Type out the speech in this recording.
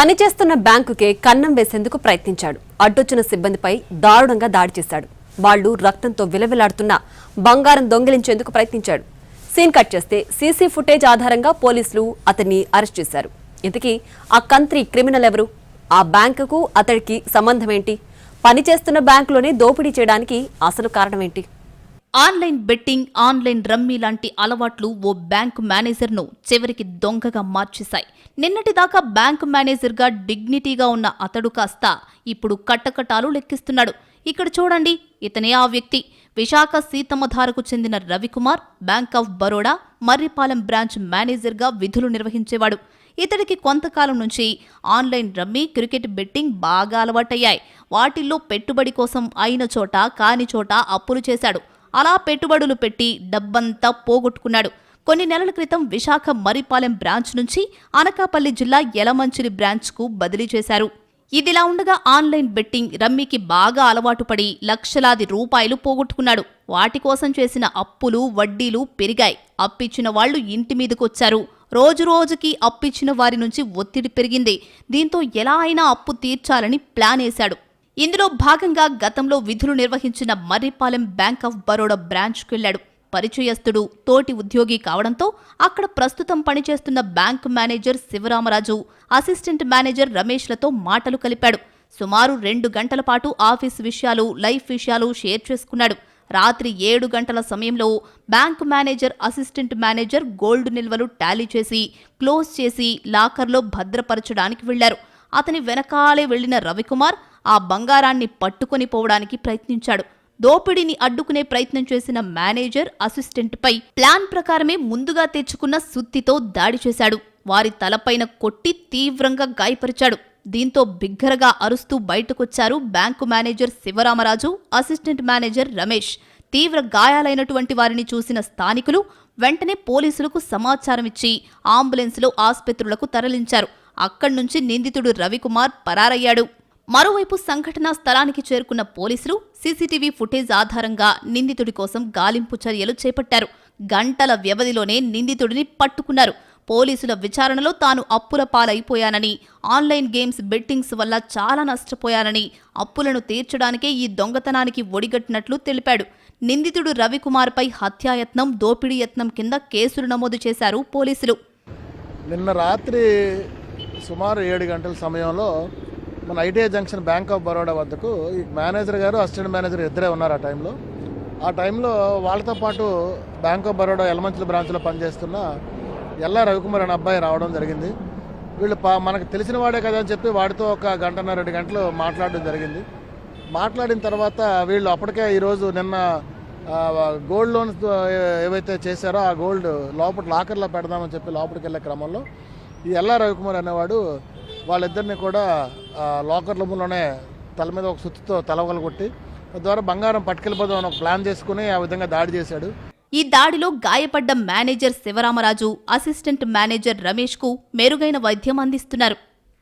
పనిచేస్తున్న బ్యాంకుకే కన్నం వేసేందుకు ప్రయత్నించాడు. అడ్డొచ్చిన సిబ్బందిపై దారుణంగా దాడి చేశాడు. వాళ్లు రక్తంతో విలవిలాడుతున్న బంగారం దొంగిలించేందుకు ప్రయత్నించాడు. సీన్ కట్ చేస్తే సీసీ ఫుటేజ్ ఆధారంగా పోలీసులు అతన్ని అరెస్ట్ చేశారు. ఇంతకీ ఆ కంత్రి క్రిమినల్ ఎవరు? ఆ బ్యాంకుకు అతడికి సంబంధమేంటి? పనిచేస్తున్న బ్యాంకులోనే దోపిడీ చేయడానికి అసలు కారణమేంటి? ఆన్లైన్ బెట్టింగ్, ఆన్లైన్ రమ్మీ లాంటి అలవాట్లు ఓ బ్యాంకు మేనేజర్ను చివరికి దొంగగా మార్చేశాయి. నిన్నటిదాకా బ్యాంకు మేనేజర్గా డిగ్నిటీగా ఉన్న అతడు కాస్త ఇప్పుడు కట్టకటాలు లెక్కిస్తున్నాడు. ఇక్కడ చూడండి, ఇతనే ఆ వ్యక్తి. విశాఖ సీతమ్మధారకు చెందిన Ravikumar bank of Baroda Marripalem branch మేనేజర్గా విధులు నిర్వహించేవాడు. ఇతడికి కొంతకాలం నుంచి ఆన్లైన్ రమ్మీ, క్రికెట్ బెట్టింగ్ బాగా అలవాటయ్యాయి. వాటిల్లో పెట్టుబడి కోసం అయిన చోట కాని చోట అప్పులు చేశాడు. అలా పెట్టుబడులు పెట్టి డబ్బంతా పోగొట్టుకున్నాడు. కొన్ని నెలల క్రితం విశాఖ మర్రిపాలెం బ్రాంచ్ నుంచి అనకాపల్లి జిల్లా యలమంచిలి బ్రాంచ్కు బదిలీ చేశారు. ఇదిలా ఉండగా ఆన్లైన్ బెట్టింగ్, రమ్మీకి బాగా అలవాటు పడి లక్షలాది రూపాయలు పోగొట్టుకున్నాడు. వాటి కోసం చేసిన అప్పులు, వడ్డీలు పెరిగాయి. అప్పిచ్చిన వాళ్లు ఇంటి మీదకొచ్చారు. రోజురోజుకి అప్పిచ్చిన వారి నుంచి ఒత్తిడి పెరిగింది. దీంతో ఎలా అయినా అప్పు తీర్చాలని ప్లాన్ వేశాడు. ఇందులో భాగంగా గతంలో విధులు నిర్వహించిన మర్రిపాలెం బ్యాంక్ ఆఫ్ బరోడా బ్రాంచ్కెళ్లాడు. పరిచయస్తుడు, తోటి ఉద్యోగి కావడంతో అక్కడ ప్రస్తుతం పనిచేస్తున్న bank manager Sivaramaraju, assistant manager రమేష్లతో మాటలు కలిపాడు. సుమారు 2 గంటల పాటు ఆఫీస్ విషయాలు, లైఫ్ విషయాలు షేర్ చేసుకున్నాడు. రాత్రి 7 గంటల సమయంలో bank manager, assistant manager gold నిల్వలు టాలీ చేసి, క్లోజ్ చేసి లాకర్లో భద్రపరచడానికి వెళ్లారు. అతని వెనకాలే వెళ్లిన రవికుమార్ ఆ బంగారాన్ని పట్టుకొని పోవడానికి ప్రయత్నించాడు. దోపిడీని అడ్డుకునే ప్రయత్నం చేసిన మేనేజర్, అసిస్టెంట్పై ప్లాన్ ప్రకారమే ముందుగా తెచ్చుకున్న సుత్తితో దాడి చేశాడు. వారి తలపైన కొట్టి తీవ్రంగా గాయపరిచాడు. దీంతో బిగ్గరగా అరుస్తూ బయటకొచ్చారు bank manager Sivaramaraju, assistant manager Ramesh. తీవ్ర గాయాలైనటువంటి వారిని చూసిన స్థానికులు వెంటనే పోలీసులకు సమాచారం ఇచ్చి అంబులెన్స్లో ఆస్పత్రులకు తరలించారు. అక్కడి నుంచి నిందితుడు రవికుమార్ పరారయ్యాడు. మరోవైపు సంఘటనా స్థలానికి చేరుకున్న పోలీసులు సీసీటీవీ ఫుటేజ్ ఆధారంగా నిందితుడి కోసం గాలింపు చర్యలు చేపట్టారు. గంటల వ్యవధిలోనే నిందితుడిని పట్టుకున్నారు. పోలీసుల విచారణలో తాను అప్పుల పాలైపోయానని, ఆన్లైన్ గేమ్స్, బెట్టింగ్స్ వల్ల చాలా నష్టపోయానని, అప్పులను తీర్చడానికే ఈ దొంగతనానికి ఒడిగట్టినట్లు తెలిపాడు. నిందితుడు రవికుమార్పై హత్యాయత్నం, దోపిడీ యత్నం కింద కేసులు నమోదు చేశారు పోలీసులు. నిన్న రాత్రి సుమారు 7 గంటల సమయంలో మన ITI junction bank of Baroda వద్దకు ఈ మేనేజర్ గారు, అసిస్టెంట్ మేనేజర్ ఇద్దరే ఉన్నారు. ఆ టైంలో వాళ్ళతో పాటు బ్యాంక్ ఆఫ్ బరోడా యలమంచిలి బ్రాంచ్లో పనిచేస్తున్న ఎల్లా రవికుమార్ అనే అబ్బాయి రావడం జరిగింది. వీళ్ళు మనకు తెలిసిన వాడే కదా అని చెప్పి వాడితో ఒక 1.5-2 గంటలు మాట్లాడడం జరిగింది. మాట్లాడిన తర్వాత వీళ్ళు అప్పటికే ఈరోజు నిన్న గోల్డ్ లోన్స్ ఏవైతే చేశారో ఆ గోల్డ్ లోపల లాకర్లో పెడదామని చెప్పి లోపలికి వెళ్ళే క్రమంలో ఈ ఎల్లా రవికుమార్ అనేవాడు వాళ్ళిద్దరిని కూడా లాకర్ రూమ్లోనే తల మీద ఒక సుత్తితో తలవగలు కొట్టి ద్వారా బంగారం పట్టుకెళ్ళిపోదాం అని ఒక ప్లాన్ చేసుకుని ఆ విధంగా దాడి చేశాడు. ఈ దాడిలో గాయపడ్డ మేనేజర్ శివరామరాజు, అసిస్టెంట్ మేనేజర్ రమేష్కు మెరుగైన వైద్యం అందిస్తున్నారు.